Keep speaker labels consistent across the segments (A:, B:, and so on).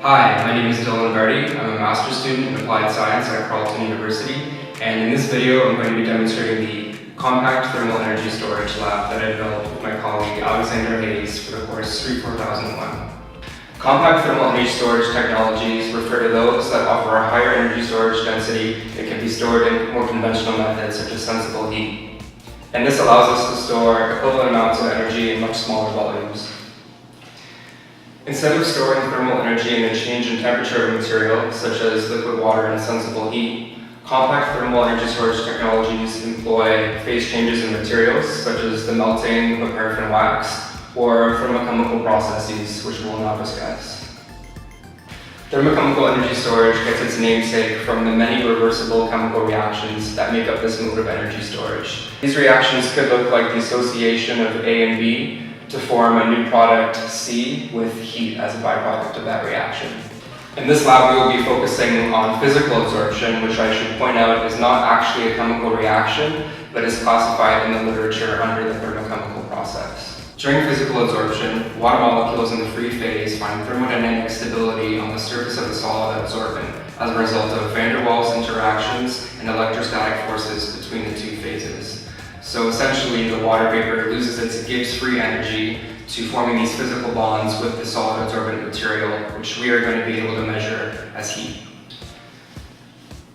A: Hi, my name is Dylan Gardy. I'm a master's student in applied science at Carleton University, and in this video I'm going to be demonstrating the compact thermal energy storage lab that I developed with my colleague Alexander Hayes for the course SREE 4001. Compact thermal energy storage technologies refer to those that offer a higher energy storage density that can be stored in more conventional methods such as sensible heat. And this allows us to store equivalent amounts of energy in much smaller volumes. Instead of storing thermal energy in a change in temperature of material, such as liquid water and sensible heat, compact thermal energy storage technologies employ phase changes in materials, such as the melting of paraffin wax, or thermochemical processes, which we will now discuss. Thermochemical energy storage gets its namesake from the many reversible chemical reactions that make up this mode of energy storage. These reactions could look like the association of A and B to form a new product, C, with heat as a byproduct of that reaction. In this lab, we will be focusing on physical absorption, which I should point out is not actually a chemical reaction, but is classified in the literature under the thermochemical process. During physical absorption, water molecules in the free phase find thermodynamic stability on the surface of the solid absorbent as a result of van der Waals interactions and electrostatic forces between the two phases. So essentially, the water vapor loses its Gibbs-free energy to forming these physical bonds with the solid absorbent material, which we are going to be able to measure as heat.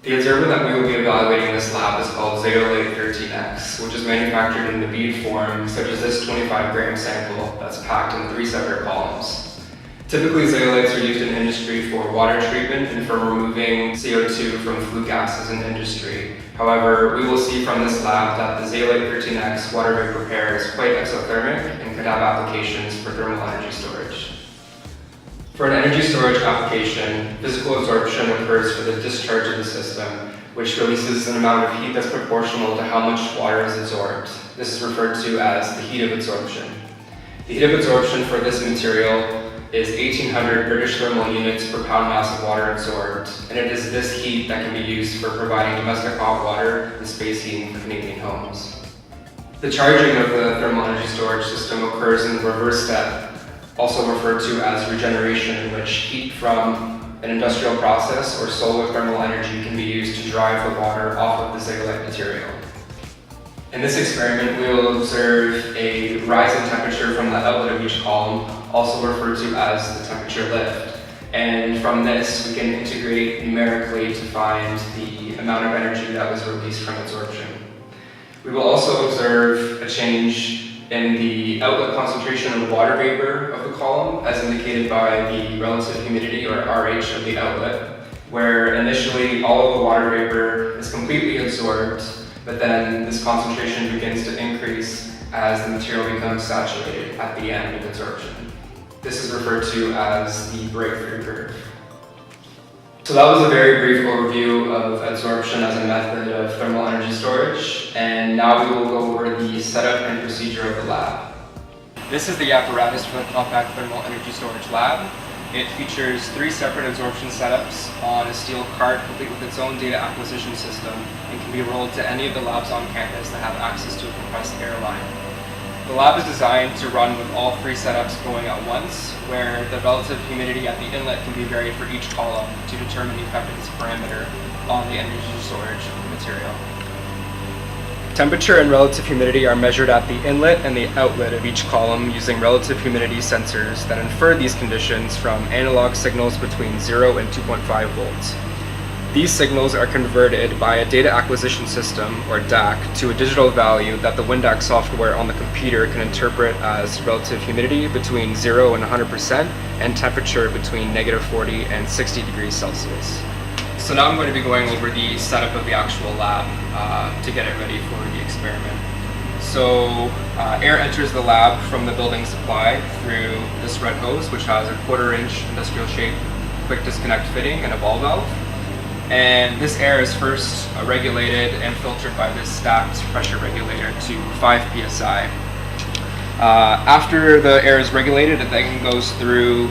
A: The adsorbent that we will be evaluating in this lab is called zeolite 13X, which is manufactured in the bead form, such as this 25-gram sample that's packed in 3 separate columns. Typically, zeolites are used in industry for water treatment and for removing CO2 from flue gases in industry. However, we will see from this lab that the zeolite 13X water vapor pair is quite exothermic and could have applications for thermal energy storage. For an energy storage application, physical absorption occurs for the discharge of the system, which releases an amount of heat that's proportional to how much water is absorbed. This is referred to as the heat of absorption. The heat of absorption for this material is 1,800 British thermal units per pound mass of water absorbed, and it is this heat that can be used for providing domestic hot water and space heating for Canadian homes. The charging of the thermal energy storage system occurs in the reverse step, also referred to as regeneration, in which heat from an industrial process or solar thermal energy can be used to drive the water off of the zeolite material. In this experiment, we will observe a rise in temperature from the outlet of each column, also referred to as the temperature lift. And from this, we can integrate numerically to find the amount of energy that was released from absorption. We will also observe a change in the outlet concentration of water vapor of the column, as indicated by the relative humidity, or RH, of the outlet, where initially all of the water vapor is completely absorbed, but then this concentration begins to increase as the material becomes saturated at the end of absorption. This is referred to as the breakthrough curve. So that was a very brief overview of absorption as a method of thermal energy storage, and now we will go over the setup and procedure of the lab. This is the apparatus for the compact thermal energy storage lab. It features 3 separate absorption setups on a steel cart complete with its own data acquisition system and can be rolled to any of the labs on campus that have access to a compressed air line. The lab is designed to run with all 3 setups going at once, where the relative humidity at the inlet can be varied for each column to determine the effectiveness parameter on the energy storage of the material. Temperature and relative humidity are measured at the inlet and the outlet of each column using relative humidity sensors that infer these conditions from analog signals between 0 and 2.5 volts. These signals are converted by a data acquisition system, or DAC, to a digital value that the WinDAC software on the computer can interpret as relative humidity between 0 and 100% and temperature between -40 and 60 degrees Celsius. So now I'm going to be going over the setup of the actual lab to get it ready for the experiment. So air enters the lab from the building supply through this red hose, which has a 1/4-inch industrial shape quick disconnect fitting and a ball valve. And this air is first regulated and filtered by this stacked pressure regulator to 5 psi. After the air is regulated, it then goes through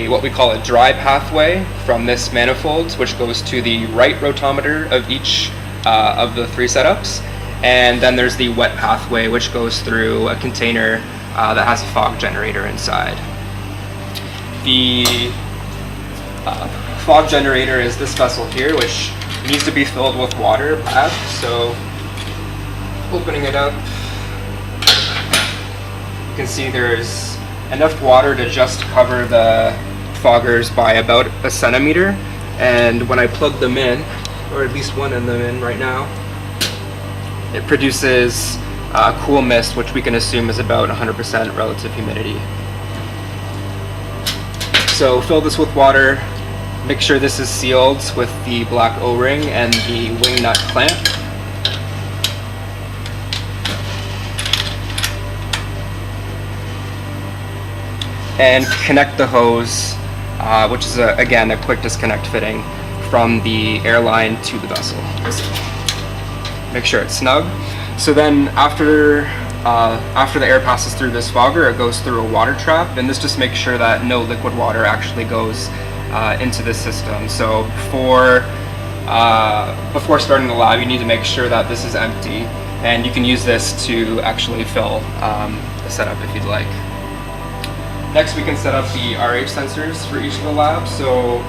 A: what we call a dry pathway from this manifold, which goes to the right rotometer of each of the 3 setups. And then there's the wet pathway, which goes through a container that has a fog generator inside. The fog generator is this vessel here, which needs to be filled with water, so opening it up, you can see there's enough water to just cover the foggers by about a centimeter, and when I plug them in, or at least one of them in right now, it produces cool mist, which we can assume is about 100% relative humidity. So fill this with water, make sure this is sealed with the black O-ring and the wing nut clamp. And connect the hose, which is again a quick disconnect fitting from the airline to the vessel. Make sure it's snug. So then after the air passes through this fogger, it goes through a water trap, and this just makes sure that no liquid water actually goes into the system. So before starting the lab, you need to make sure that this is empty, and you can use this to actually fill the setup if you'd like. Next, we can set up the RH sensors for each of the labs. So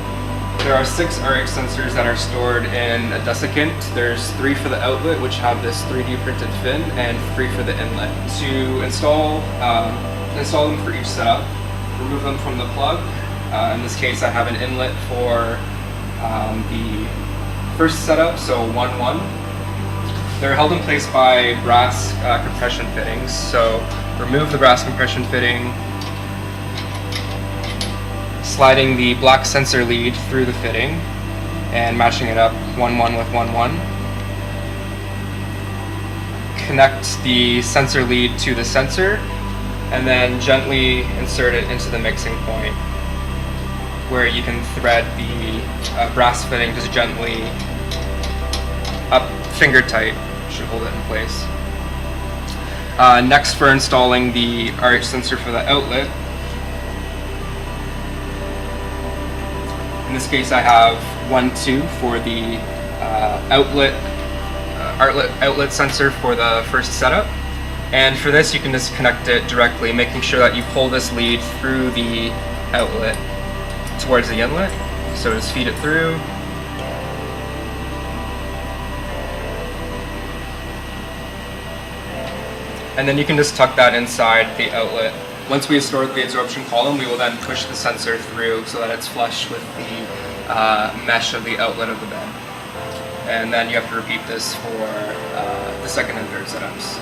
A: there are 6 RH sensors that are stored in a desiccant. There's 3 for the outlet, which have this 3D printed fin, and 3 for the inlet. To install them for each setup, remove them from the plug. In this case, I have an inlet for the first setup, so 1-1. They're held in place by brass compression fittings. So remove the brass compression fitting, sliding the black sensor lead through the fitting and matching it up 1-1 with 1-1. Connect the sensor lead to the sensor and then gently insert it into the mixing point, where you can thread the brass fitting just gently up, finger tight, should hold it in place. Next, for installing the RH sensor for the outlet, in this case, I have 1-2 for the outlet sensor for the first setup. And for this, you can just connect it directly, making sure that you pull this lead through the outlet towards the inlet. So just feed it through. And then you can just tuck that inside the outlet. Once we have stored the absorption column, we will then push the sensor through so that it's flush with the mesh of the outlet of the bed. And then you have to repeat this for the second and third setups.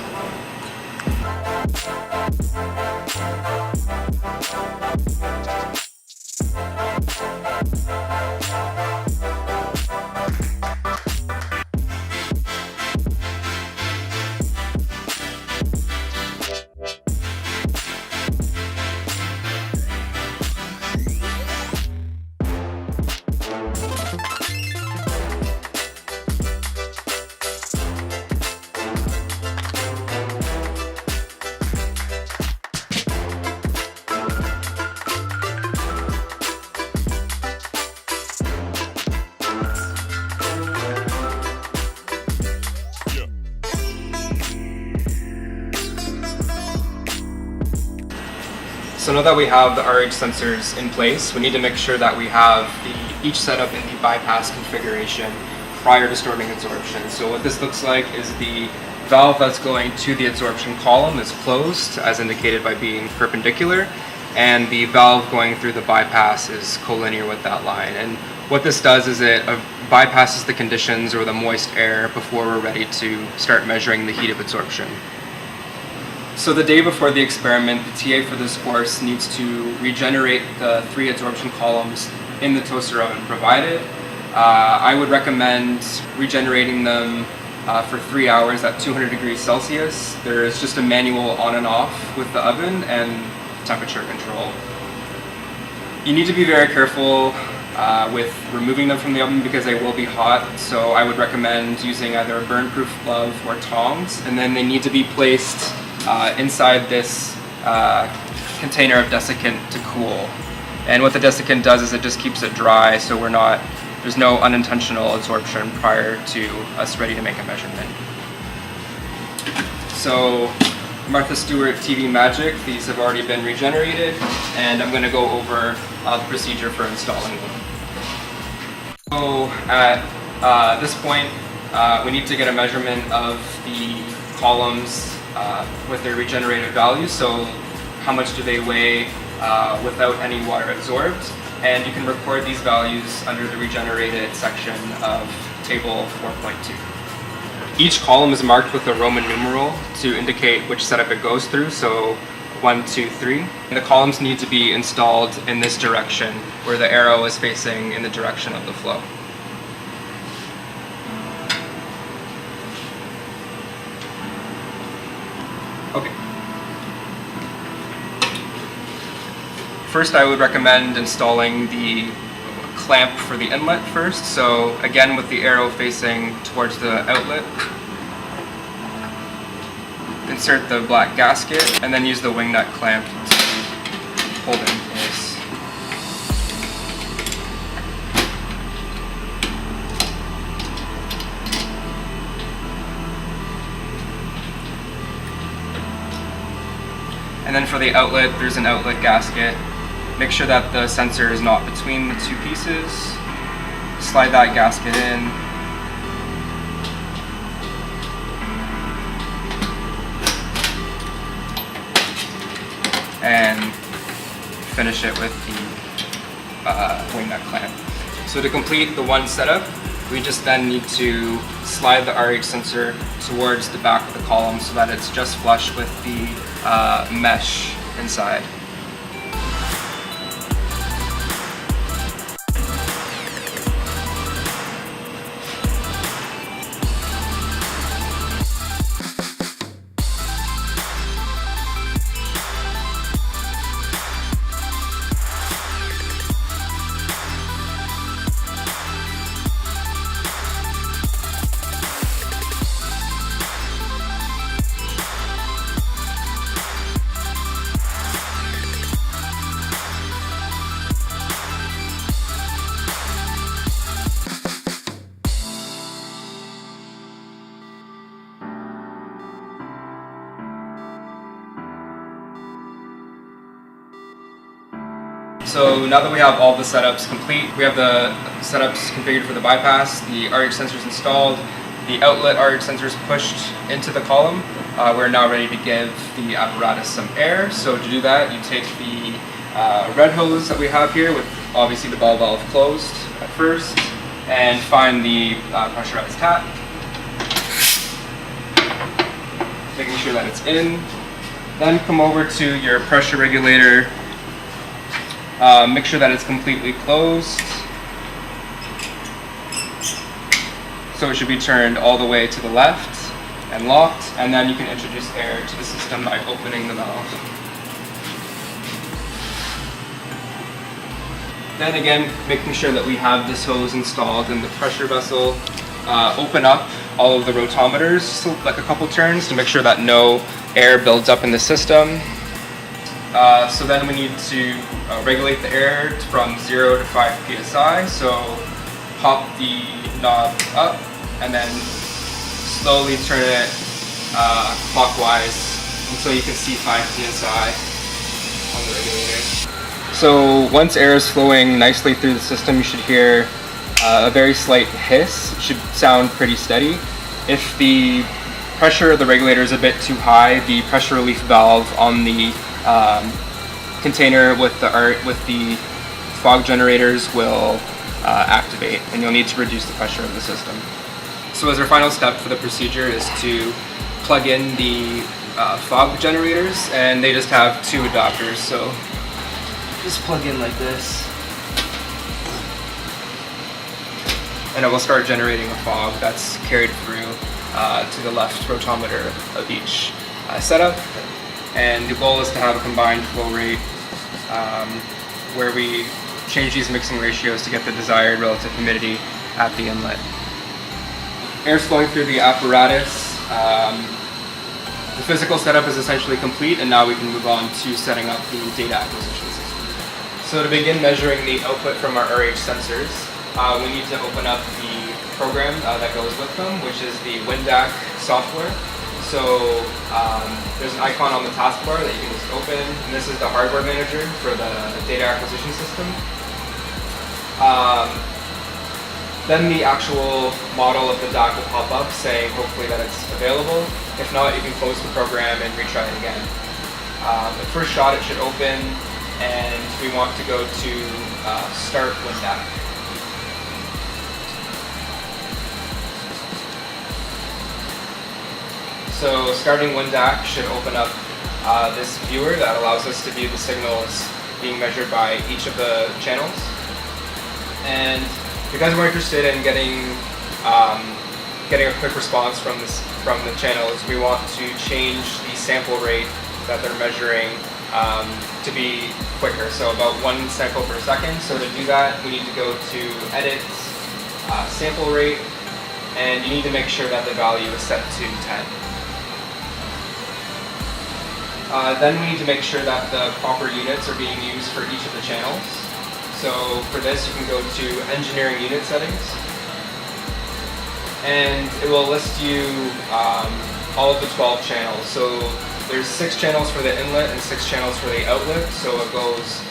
A: So now that we have the RH sensors in place, we need to make sure that we have each setup in the bypass configuration prior to starting absorption. So what this looks like is the valve that's going to the absorption column is closed, as indicated by being perpendicular, and the valve going through the bypass is collinear with that line. And what this does is it bypasses the conditions or the moist air before we're ready to start measuring the heat of absorption. So the day before the experiment, the TA for this course needs to regenerate the 3 absorption columns in the toaster oven provided. I would recommend regenerating them for 3 hours at 200 degrees Celsius. There is just a manual on and off with the oven and temperature control. You need to be very careful with removing them from the oven because they will be hot, so I would recommend using either a burn-proof glove or tongs, and then they need to be placed inside this container of desiccant to cool. And what the desiccant does is it just keeps it dry, so there's no unintentional absorption prior to us ready to make a measurement. So Martha Stewart TV Magic, these have already been regenerated, and I'm going to go over the procedure for installing them. So at this point, we need to get a measurement of the columns with their regenerative values. So how much do they weigh without any water absorbed? And you can record these values under the regenerated section of table 4.2. Each column is marked with a Roman numeral to indicate which setup it goes through. So 1, 2, 3. And the columns need to be installed in this direction where the arrow is facing in the direction of the flow. Okay. First, I would recommend installing the clamp for the inlet first. So again, with the arrow facing towards the outlet, insert the black gasket and then use the wing nut clamp to hold it in place. And then for the outlet, there's an outlet gasket. Make sure that the sensor is not between the two pieces. Slide that gasket in. And finish it with the wing nut clamp. So to complete the one setup, we just then need to slide the RH sensor towards the back of the column so that it's just flush with the mesh inside. So now that we have all the setups complete, we have the setups configured for the bypass, the RH sensors installed, the outlet RH sensors pushed into the column. We're now ready to give the apparatus some air. So to do that, you take the red hose that we have here with obviously the ball valve closed at first, and find the pressurized tap, making sure that it's in. Then come over to your pressure regulator. Make sure that it's completely closed. So it should be turned all the way to the left and locked, and then you can introduce air to the system by opening the valve. Then again, making sure that we have this hose installed in the pressure vessel. Open up all of the rotometers, like a couple turns, to make sure that no air builds up in the system. So then we need to regulate the air from 0 to 5 psi. So pop the knob up and then slowly turn it clockwise until you can see 5 psi on the regulator. So once air is flowing nicely through the system, you should hear a very slight hiss. It should sound pretty steady. If the pressure of the regulator is a bit too high, the pressure relief valve on the container with the fog generators will activate, and you'll need to reduce the pressure of the system. So as our final step for the procedure is to plug in the fog generators, and they just have 2 adapters. So just plug in like this, and it will start generating a fog that's carried through to the left rotometer of each setup. And the goal is to have a combined flow rate where we change these mixing ratios to get the desired relative humidity at the inlet. Air is flowing through the apparatus. The physical setup is essentially complete, and now we can move on to setting up the data acquisition system. So to begin measuring the output from our RH sensors, we need to open up the program that goes with them, which is the WinDAC software. So there's an icon on the taskbar that you can just open, and this is the hardware manager for the data acquisition system. Then the actual model of the DAC will pop up saying hopefully that it's available. If not, you can close the program and retry it again. The first shot, it should open, and we want to go to Start WinDAC. So starting WinDAC should open up this viewer that allows us to view the signals being measured by each of the channels. And because we're interested in getting a quick response from the channels, we want to change the sample rate that they're measuring to be quicker, so about 1 sample per second. So to do that, we need to go to Edit, Sample Rate, and you need to make sure that the value is set to 10. Then we need to make sure that the proper units are being used for each of the channels. So for this, you can go to Engineering Unit Settings, and it will list you all of the 12 channels. So there's 6 channels for the inlet and 6 channels for the outlet. So it goes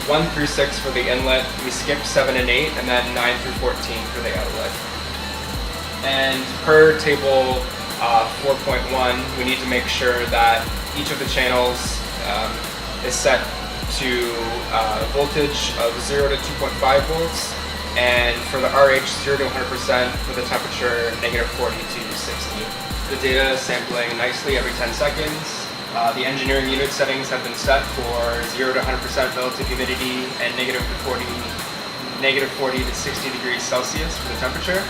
A: 1 through 6 for the inlet, we skip 7 and 8, and then 9 through 14 for the outlet. And per table 4.1, we need to make sure that each of the channels is set to voltage of 0 to 2.5 volts, and for the RH 0 to 100%, for the temperature -40 to 60. The data is sampling nicely every 10 seconds. The engineering unit settings have been set for 0 to 100% relative humidity and -40 to 60 degrees Celsius for the temperature.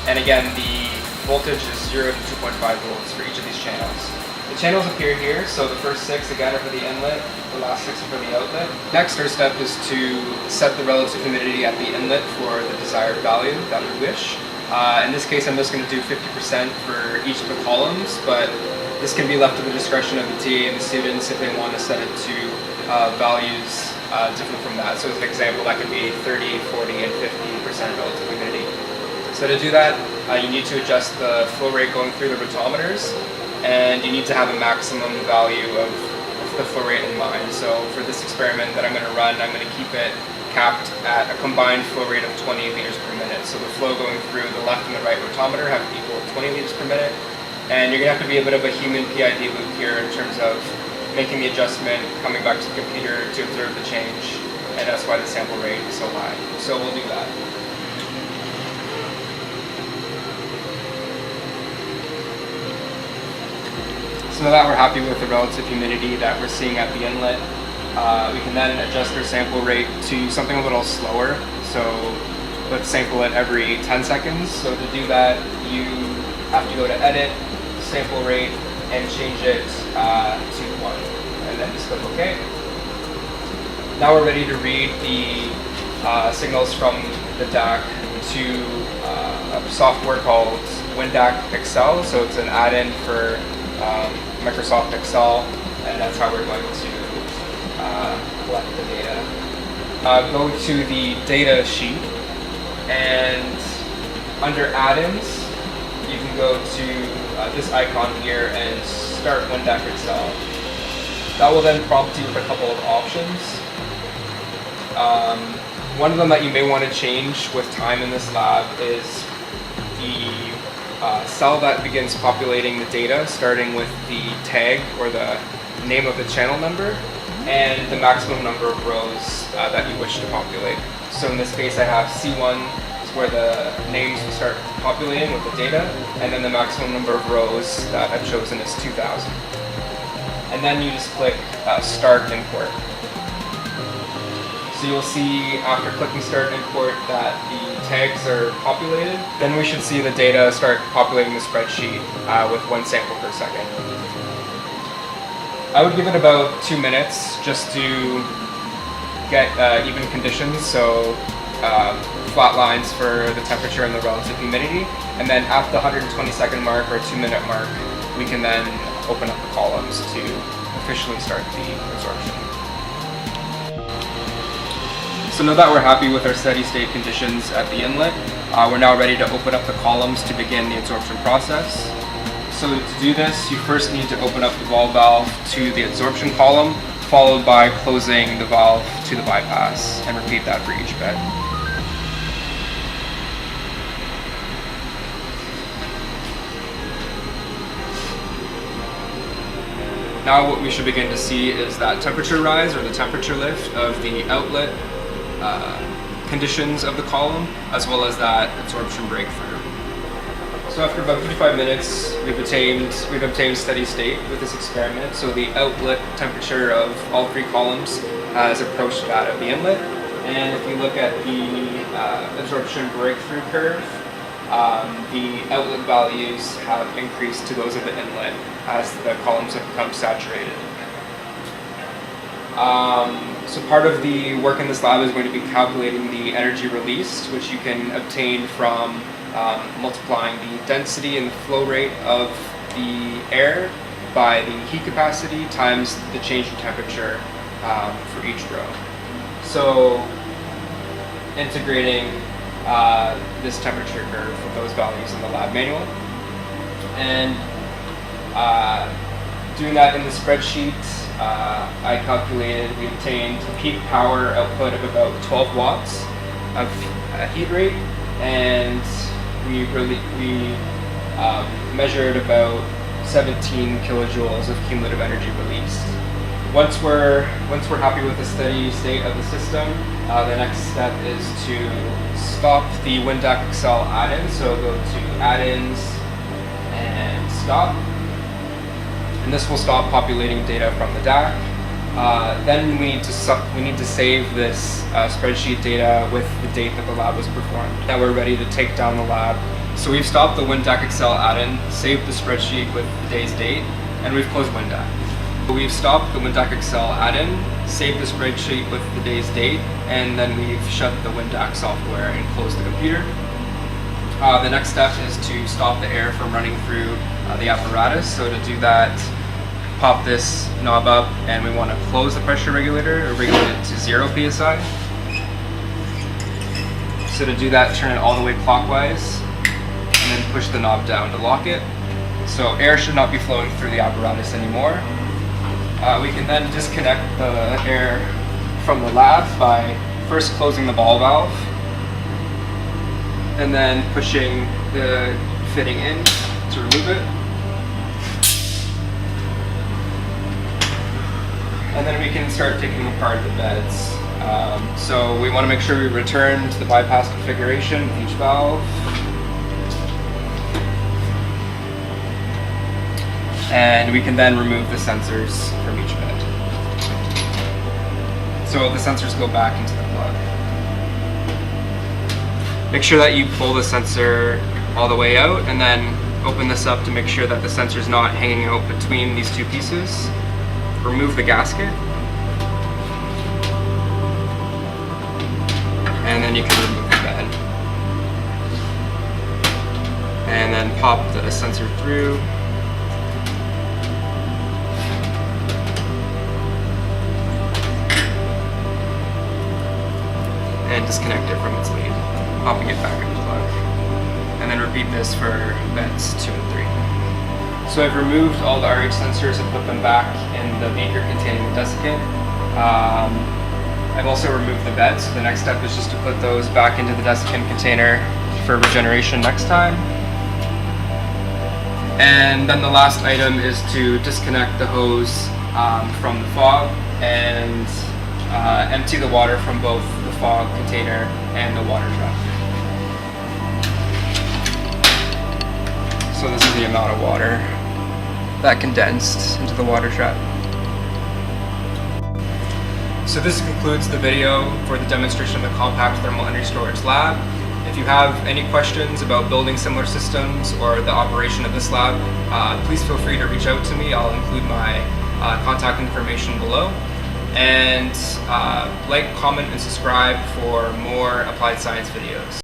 A: And again, the voltage is 0 to 2.5 volts for each of these channels. The channels appear here, so the first 6 again are for the inlet, the last 6 are for the outlet. Next, our step is to set the relative humidity at the inlet for the desired value that we wish. In this case, I'm just going to do 50% for each of the columns, but this can be left to the discretion of the TA and the students if they want to set it to values different from that. So as an example, that could be 30, 40, and 50% relative humidity. So to do that, you need to adjust the flow rate going through the rotometers, and you need to have a maximum value of the flow rate in mind. So for this experiment that I'm going to run, I'm going to keep it capped at a combined flow rate of 20 liters per minute. So the flow going through the left and the right rotometer have to equal 20 liters per minute. And you're going to have to be a bit of a human PID loop here in terms of making the adjustment, coming back to the computer to observe the change, and that's why the sample rate is so high. So we'll do that. So now that we're happy with the relative humidity that we're seeing at the inlet, we can then adjust our sample rate to something a little slower. So let's sample it every 10 seconds. So to do that, you have to go to Edit, Sample Rate, and change it to 1, and then just click OK. Now we're ready to read the signals from the DAC to a software called WinDAC Excel. So it's an add-in for Microsoft Excel, and that's how we're going to collect the data. Go to the data sheet, and under add-ins, you can go to this icon here and start WinDAC Excel. That will then prompt you with a couple of options. One of them that you may want to change with time in this lab is the cell that begins populating the data, starting with the tag or the name of the channel number and the maximum number of rows that you wish to populate. So in this case, I have C1 is where the names will start populating with the data, and then the maximum number of rows that I've chosen is 2,000. And then you just click Start Import. So you'll see after clicking Start Import that the tags are populated. Then we should see the data start populating the spreadsheet with 1 sample per second. I would give it about 2 minutes just to get even conditions, so flat lines for the temperature and the relative humidity. And then at the 120-second mark or 2-minute mark, we can then open up the columns to officially start the absorption. So now that we're happy with our steady state conditions at the inlet, we're now ready to open up the columns to begin the absorption process. So to do this, you first need to open up the ball valve to the absorption column, followed by closing the valve to the bypass, and repeat that for each bed. Now what we should begin to see is that temperature rise, or the temperature lift of the outlet conditions of the column, as well as that absorption breakthrough. So after about 55 minutes, we've obtained steady state with this experiment. So the outlet temperature of all three columns has approached that of the inlet. And if you look at the absorption breakthrough curve, the outlet values have increased to those of the inlet as the columns have become saturated. So part of the work in this lab is going to be calculating the energy released, which you can obtain from multiplying the density and the flow rate of the air by the heat capacity times the change in temperature for each row. So integrating this temperature curve with those values in the lab manual, and doing that in the spreadsheet, I calculated we obtained a peak power output of about 12 watts of heat rate, and we measured about 17 kilojoules of cumulative energy released. Once we're happy with the steady state of the system, the next step is to stop the WinDAC Excel add-in. So go to add-ins and stop. And this will stop populating data from the DAC. Then we need to save this spreadsheet data with the date that the lab was performed. Now we're ready to take down the lab. So we've stopped the WinDAC Excel add-in, saved the spreadsheet with the day's date, and we've closed WinDAC. We've stopped the WinDAC Excel add-in, saved the spreadsheet with the day's date, and then we've shut the WinDAC software and closed the computer. The next step is to stop the air from running through the apparatus. So to do that, pop this knob up, and we want to close the pressure regulator or regulate it to 0 psi. So to do that, turn it all the way clockwise, and then push the knob down to lock it. So air should not be flowing through the apparatus anymore. We can then disconnect the air from the lab by first closing the ball valve, and then pushing the fitting in to remove it. And then we can start taking apart the beds. So we want to make sure we return to the bypass configuration with each valve. And we can then remove the sensors from each bed. So the sensors go back into the plug. Make sure that you pull the sensor all the way out, and then open this up to make sure that the sensor is not hanging out between these two pieces. Remove the gasket, and then you can remove the bed. And then pop the sensor through. And disconnect it from its lead, popping it back in the plug. And then repeat this for beds 2 and 3. So I've removed all the RH sensors and put them back in the beaker containing the desiccant. I've also removed the beds, so the next step is just to put those back into the desiccant container for regeneration next time. And then the last item is to disconnect the hose from the fog and empty the water from both the fog container and the water trap. So this is the amount of water that condensed into the water trap. So this concludes the video for the demonstration of the compact thermal energy storage lab. If you have any questions about building similar systems or the operation of this lab, please feel free to reach out to me. I'll include my contact information below. And like, comment, and subscribe for more applied science videos.